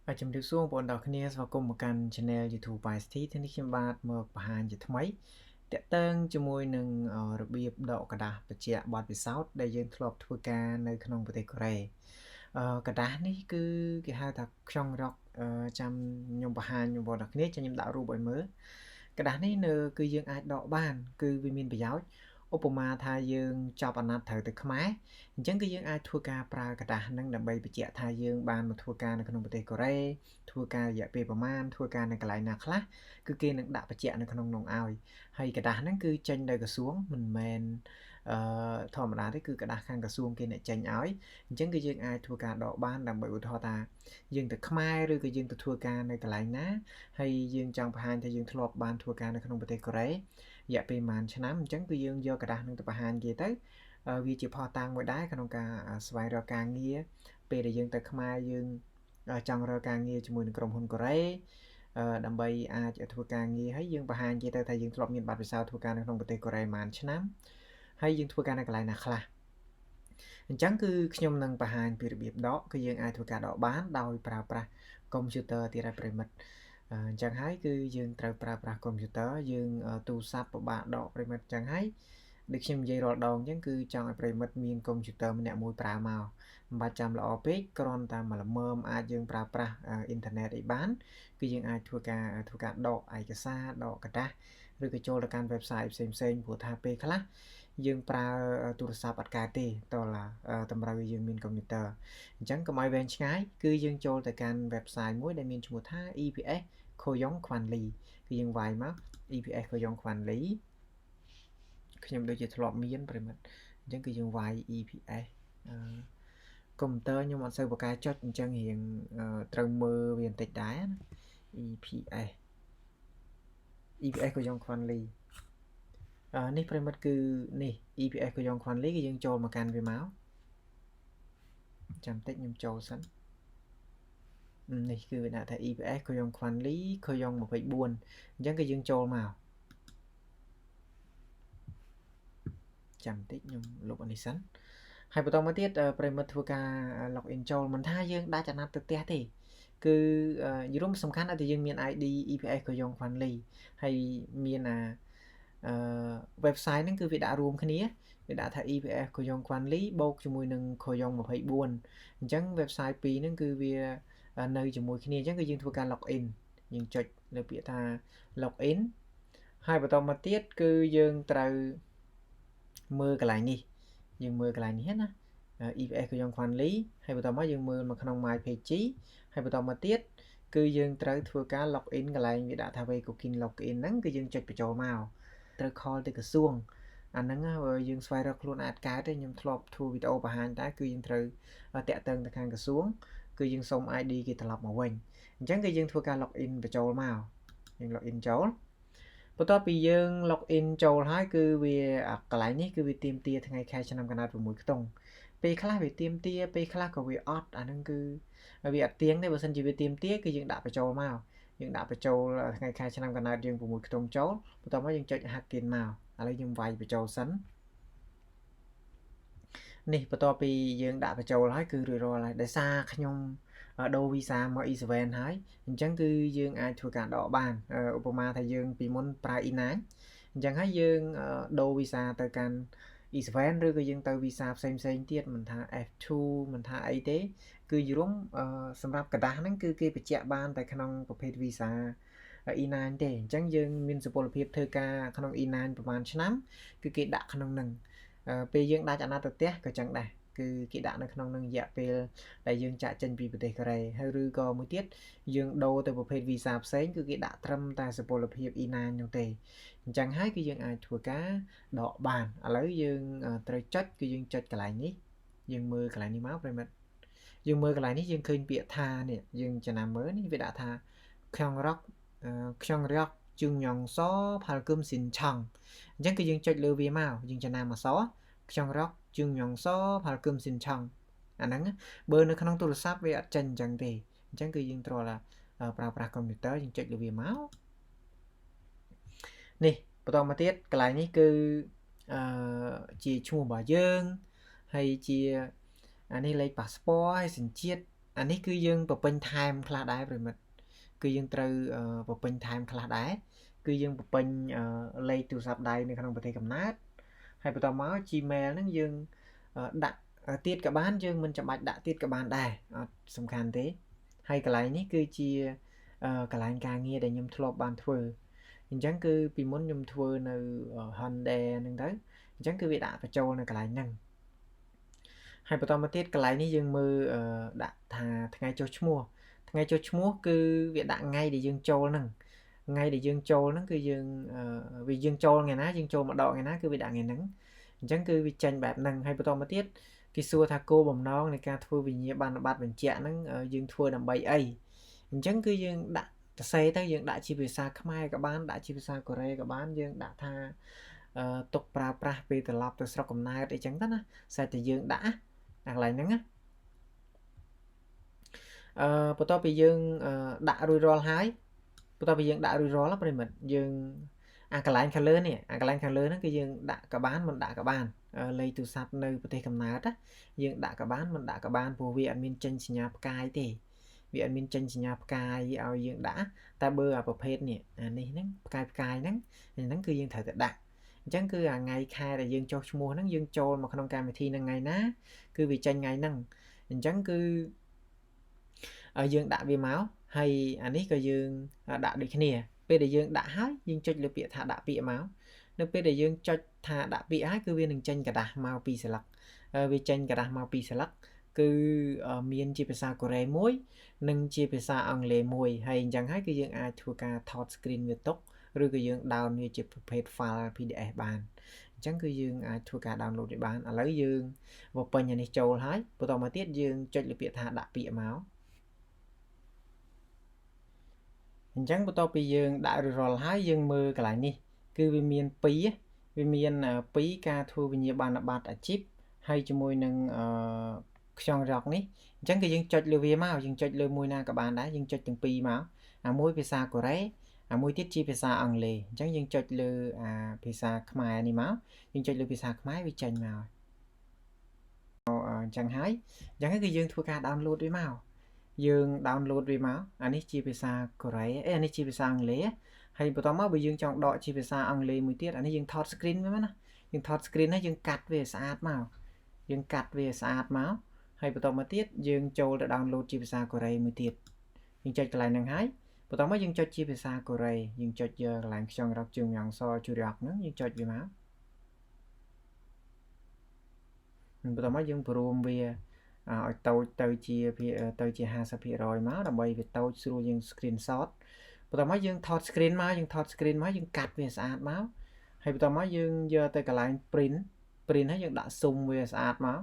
ជំរាបសួរបងប្អូនទាំងគ្នាស្វាគមន៍មកកាន់ Channel YouTube YST ថ្ងៃនេះខ្ញុំបាទមកបង្ហាញជាថ្មីតាក់ទងជាមួយនឹងរបៀបដកกระดาษបញ្ជាក់បទពិសោធន៍ដែលយើងធ្លាប់ធ្វើការនៅក្នុងប្រទេសកូរ៉េกระดาษនេះគឺគេហៅថាខ្យងរ៉ុកចាំខ្ញុំបង្ហាញបងប្អូនទាំងគ្នាចាំខ្ញុំដាក់រូបឲ្យមើលกระดาษនេះគឺយើងអាចដកបានគឺវាមានប្រយោជន៍ឧបមាថាយើងចប់អាណត្តិត្រូវទៅខ្មែរអញ្ចឹងគឺយើងអាចធ្វើការប្រើกระดาษហ្នឹងដើម្បីបញ្ជាក់ថាយើងបានមកធ្វើការនៅក្នុងប្រទេសកូរ៉េធ្វើការរយៈពេលប្រមាណធ្វើការនៅកន្លែងណាខ្លះគឺគេនឹងដាក់បញ្ជាក់នៅក្នុងនោះឲ្យហើយកระดาษហ្នឹងគឺចេញដោយក្រសួងមិនមែនធម្មតាទេគឺกระดาษខាងក្រសួងគេអ្នកចេញឲ្យអញ្ចឹងគឺយើងអាចធ្វើការដកបានដើម្បីឧទាហរណ៍ថាយើងទៅខ្មែរឬក៏យើងទៅធ្វើការនៅកន្លែងណាហើយយើងចង់បង្ហាញថាយើងធ្លាប់បានធ្វើការនៅក្នុងប្រទេសកូរ៉េរយៈពេលប្រហែលឆ្នាំអញ្ចឹងគឺយើងយកกระดาษនឹងទៅបង្ហាញគេទៅវាជាផុសតាំងមួយដែរក្នុងការស្វែងរកការងារពេលដែលយើងទៅខ្មែរយើងចង់រកការងារជាមួយនឹងក្រុមហ៊ុនកូរ៉េដើម្បីអាចធ្វើការងារហើយយើងបង្ហាញគេទៅថាយើងធ្លាប់មានបទពិសោធន៍ធ្វើការនៅក្នុងប្រទេសកូរ៉េប្រហែលឆ្នាំហើយយើងធ្វើការនៅកន្លែងណាខ្លះអញ្ចឹងគឺខ្ញុំនឹងបង្ហាញពីរបៀបដកគឺយើងអាចធ្វើការដកបានដោយប្រើប្រាស់កុំព្យូទ័រទៀតហើយប្រិមិត្តអញ្ចឹងហើយគឺយើងត្រូវប្រើប្រាស់កុំព្យូទ័រយើងទូរស័ព្ទពិបាកដកប្រិមិត្តអញ្ចឹងហើយដូចខ្ញុំនិយាយរាល់ដងអញ្ចឹងគឺចង់ឲ្យប្រិមិត្តមានកុំព្យូទ័រម្នាក់មួយប្រើមកមិនបាច់ចាំល្អពេកគ្រាន់តែមួយល្មមអាចយើងប្រើប្រាស់អ៊ីនធឺណិតអីបានគឺយើងអាចធ្វើការដកឯកសារដកกระดาษឬក៏ចូលទៅកាន់ website ផ្សេងៗព្រោះថាពេលខ្លះយើងប្រើទូរស័ព្ទអត់កើតទេតើតម្រូវឲ្យយើងមានកុំព្យូទ័រអញ្ចឹងកុំឲ្យវែងឆ្ងាយគឺយើងចូលទៅកាន់ website មួយដែលមានឈ្មោះថា EPS Khoyong Kwanli គឺយើងវាយមក EPS Khoyong Kwanli ខ្ញុំដូចជាធ្លាប់មានប្រិមិត្តអញ្ចឹងគឺយើងវាយ EPS កុំព្យូទ័រខ្ញុំអត់សូវបកកែចុចអញ្ចឹងរៀងត្រូវមើលវាបន្តិចដែរណា EPS Khoyong Kwanli នេះប្រិមិត្តគឺនេះ EPS Khoyong Kwanli គឺយើងចូលមកកាន់វាមកចាំតិចខ្ញុំចូលសិននេះគឺវាដាក់ថា EPS Khoyong Kwanli Khoyong 24អញ្ចឹងគឺយើងចូលមកចាំតិចខ្ញុំលុបអានេះសិនហើយបន្តមកទៀតប្រិមិត្តធ្វើការ login ចូលមិនថាយើងដាច់អាណត្តិទៅផ្ទះទេគឺយល់សំខាន់តែយើងមាន ID EPS Khoyong Kwanli ហើយមានwebsite ហ្នឹងគឺវាដាក់រួមគ្នាវាដាក់ថា EPS Khoyong Kwanli បូកជាមួយនឹង Khoyong 24អញ្ចឹង website ពីរហ្នឹងគឺវានៅជាមួយគ្នាអញ្ចឹងគឺយើងធ្វើការ login យើងចុចលើពាក្យថា login ហើយបន្តមកទៀតគឺយើងត្រូវមើលកន្លែងនេះយើងមើលកន្លែងនេះណា EPS Khoyong Kwanli ហើយបន្តមកយើងមើលមកក្នុង My Page ហើយបន្តមកទៀតគឺយើងត្រូវធ្វើការ login កន្លែងវាដាក់ថា Wecooking login ហ្នឹងគឺយើងចុចបញ្ចូលមកត្រូវ call ទៅក្រសួងអាហ្នឹងយើងស្វែងរកខ្លួនអាចកើតទេខ្ញុំធ្លាប់ធ្វើវីដេអូបង្ហាញតែគឺយើងត្រូវតាក់ទងទៅខាងក្រសួងគឺយើងសុំ ID គេត្រឡប់មកវិញអញ្ចឹងគឺយើងធ្វើការ login បញ្ចូលមកយើង login ចូលបន្ទាប់ពីយើង login ចូលហើយគឺវាកន្លែងនេះគឺវាទាមទារថ្ងៃខែឆ្នាំកណាត់6ខ្ទង់ពេលខ្លះវាទាមទារពេលខ្លះក៏វាអត់អាហ្នឹងគឺវាអត់ទៀងទេបើសិនជាវាទាមទារគឺយើងដាក់បញ្ចូលមកយើងដាក់បញ្ចូលថ្ងៃខែឆ្នាំកណាត់យើង6ខ្ទង់ចូលបន្ទាប់មកយើងចុចហាក់គិនមកឥឡូវយើងវាយបញ្ចូលសិននេះបន្ទាប់ពីយើងដាក់បញ្ចូលហើយគឺរួចរាល់ហើយដោយសារខ្ញុំដូរវីសាមក E7 ហើយអញ្ចឹងគឺយើងអាចធ្វើការដកបានឧបមាថាយើងពីមុនប្រើ E9 អញ្ចឹងហើយយើងដូរវីសាទៅកាន់ E7 ឬក៏យើងទៅវីសាផ្សេងទៀតមិនថា F2 មិនថាអីទេគឺយល់សម្រាប់กระดาษហ្នឹងគឺគេបញ្ជាក់បានតែក្នុងប្រភេទវីសា E9 ទេអញ្ចឹងយើងមានសុពលភាពធ្វើការក្នុង E9 ប្រហែលឆ្នាំគឺគេដាក់ក្នុងហ្នឹងពេលយើងដាច់អាណត្តិទៅផ្ទះក៏ចឹងដែរគឺគេដាក់នៅក្នុងនឹងរយៈពេលដែលយើងចាក់ចេញពីប្រទេសកូរ៉េហើយឬក៏មួយទៀតយើងដូរទៅប្រភេទវីសាផ្សេងគឺគេដាក់ត្រឹមតែសុពលភាព E9 នោះទេអញ្ចឹងហើយគឺយើងអាចធ្វើការដកបានឥឡូវយើងត្រូវចុចគឺយើងចុចកន្លែងនេះយើងមើលកន្លែងនេះមកប្រិមិត្តយើងមើលកន្លែងនេះយើងឃើញពាក្យថានេះយើងចំណាំមើលនេះវាដាក់ថាខ្យងរ៉ុកជឹងញ៉ងសផាល់គឹមស៊ីនឆង់អញ្ចឹងគឺយើងចុចលើវាមកយើងចំណាំអក្សរខ្យងរ៉ុកជឹងញ៉ងសផាល់គឹមស៊ីនឆង់អាហ្នឹងបើនៅក្នុងទូរស័ព្ទវាអត់ចេញអញ្ចឹងទេអញ្ចឹងគឺយើងត្រូវប្រើប្រាស់កុំព្យូទ័រយើងចុចលើវាមកនេះបន្តមកទៀតកន្លែងនេះគឺជាឈ្មោះរបស់យើងហើយជាអានេះលេខប៉ាសពតហើយសញ្ជាតិ អានេះគឺយើងពពេញថែមខ្លះដែរប្រិមិត្តគឺយើងត្រូវពពេញថែមខ្លះដែរគឺយើងពពេញលេខទូរស័ព្ទដៃនៅក្នុងប្រទេសកំណើតហើយបន្តមក Gmail ហ្នឹងយើងដាក់ទៀតក៏បានយើងមិនចាំបាច់ដាក់ទៀតក៏បានដែរអត់សំខាន់ទេហើយកន្លែងនេះគឺជាកន្លែងការងារដែលខ្ញុំធ្លាប់បានធ្វើអញ្ចឹងគឺពីមុនខ្ញុំធ្វើនៅ Hyundai ហ្នឹងទៅអញ្ចឹងគឺវាដាក់បញ្ចូលនៅកន្លែងហ្នឹងហើយបន្តមកទៀតកន្លែងនេះយើងមើលដាក់ថាថ្ងៃចុះឈ្មោះគឺវាដាក់ថ្ងៃដែលយើងចូលហ្នឹងថ្ងៃដែលយើងចូលហ្នឹងគឺយើងវាយើងចូលថ្ងៃណាយើងចូលម្ដងថ្ងៃណាគឺវាដាក់ថ្ងៃហ្នឹងអញ្ចឹងគឺវាចេញបែបហ្នឹងហើយបន្តមកទៀតគេសួរថាគោលបំណងនៃការធ្វើវិញ្ញាបនបត្របញ្ជាក់ហ្នឹងយើងធ្វើដើម្បីអីអញ្ចឹងគឺយើងដាក់សរសេរទៅយើងដាក់ជាភាសាខ្មែរក៏បានដាក់ជាភាសាកូរ៉េក៏បានយើងដាក់ថាទុកប្រើប្រាស់ពេលត្រឡប់ទៅស្រុកកំណើតអីចឹងទៅណាស្អាតតែយើងដាក់អាកន្លែងហ្នឹងណាបន្ទាប់ពីយើងដាក់រួចរាល់ហើយបន្ទាប់ពីយើងដាក់រួចរាល់ប្រិមិត្តយើងអាកន្លែងខាងលើនេះអាកន្លែងខាងលើហ្នឹងគឺយើងដាក់ក៏បានមិនដាក់ក៏បានលេខទូរស័ព្ទនៅប្រទេសកំណើតណាយើងដាក់ក៏បានមិនដាក់ក៏បានព្រោះវាអត់មានចេញសញ្ញាផ្កាយទេវាអត់មានចេញសញ្ញាផ្កាយឲ្យយើងដាក់តែបើអាប្រភេទនេះអានេះហ្នឹងផ្កាយហ្នឹងគឺយើងត្រូវតែដាក់អញ្ចឹងគឺអាថ្ងៃខែដែលយើងចុះឈ្មោះហ្នឹងយើងចូលមកក្នុងកម្មវិធីហ្នឹងថ្ងៃណាគឺវាចេញថ្ងៃហ្នឹងអញ្ចឹងគឺយើងដាក់វាមកហើយអានេះក៏យើងដាក់ដូចគ្នាពេលដែលយើងដាក់ហើយយើងចុចលើពាក្យថាដាក់ពាក្យមកនៅពេលដែលយើងចុចថាដាក់ពាក្យហើយគឺវានឹងចេញกระดาษមកពីស្លឹកវាចេញกระดาษមកពីស្លឹកគឺមានជាភាសាកូរ៉េមួយនិងជាភាសាអង់គ្លេសមួយហើយអញ្ចឹងហើយគឺយើងអាចធ្វើការថត screen វាទុកឬក៏យើង down វាជាប្រភេទ file PDF បានអញ្ចឹងគឺយើងអាចធ្វើការ download វាបានឥឡូវយើងបំពេញអានេះចូលហើយបន្តមកទៀតយើងចុចលើពាក្យថាដាក់ពាក្យមកអញ្ចឹងបន្ទាប់ពីយើងដាក់រួចរាល់ហើយយើងមើលកន្លែងនេះគឺវាមាន2ការធ្វើវិញ្ញាបនបត្រអាជីពហើយជាមួយនឹងខ្យងរ៉ុកនេះអញ្ចឹងគឺយើងចុចលើវាមកយើងចុចលើមួយណាក៏បានដែរយើងចុចទាំងពីរមកអាមួយភាសាកូរ៉េអាមួយទៀតជាភាសាអង់គ្លេសអញ្ចឹងយើងចុចលើភាសាខ្មែរនេះមកយើងចុចលើភាសាខ្មែរវាចេញមកអញ្ចឹងហើយគឺយើងធ្វើការ download វាមកយើង download វាមកអានេះជាភាសាកូរ៉េអានេះជាភាសាអង់គ្លេសហើយបន្តមកបើយើងចង់ដកជាភាសាអង់គ្លេសមួយទៀតអានេះយើងថត screen វាមកណាយើងថត screen ហើយយើងកាត់វាស្អាតមកហើយបន្តមកទៀតយើងចូលទៅ download ជាភាសាកូរ៉េមួយទៀតយើងចុចកន្លែងហ្នឹងហើយបន្តមកយើងចុចជាភាសាកូរ៉េយើងចុចយកកន្លែងខ្យងរ៉ុកជើងយ៉ាងសជូរ៉ុកហ្នឹងយើងចុចវាមកបន្តមកយើងព្រមវាឲ្យតូចទៅជា 50% មកដើម្បីវាតូចស្រួលយើង screenshot បន្តមកយើងថត screen មកយើងកាត់វាស្អាតមកហើយបន្តមកយើងយកទៅកន្លែង print ហើយយើងដាក់ស៊ុំវាស្អាតមក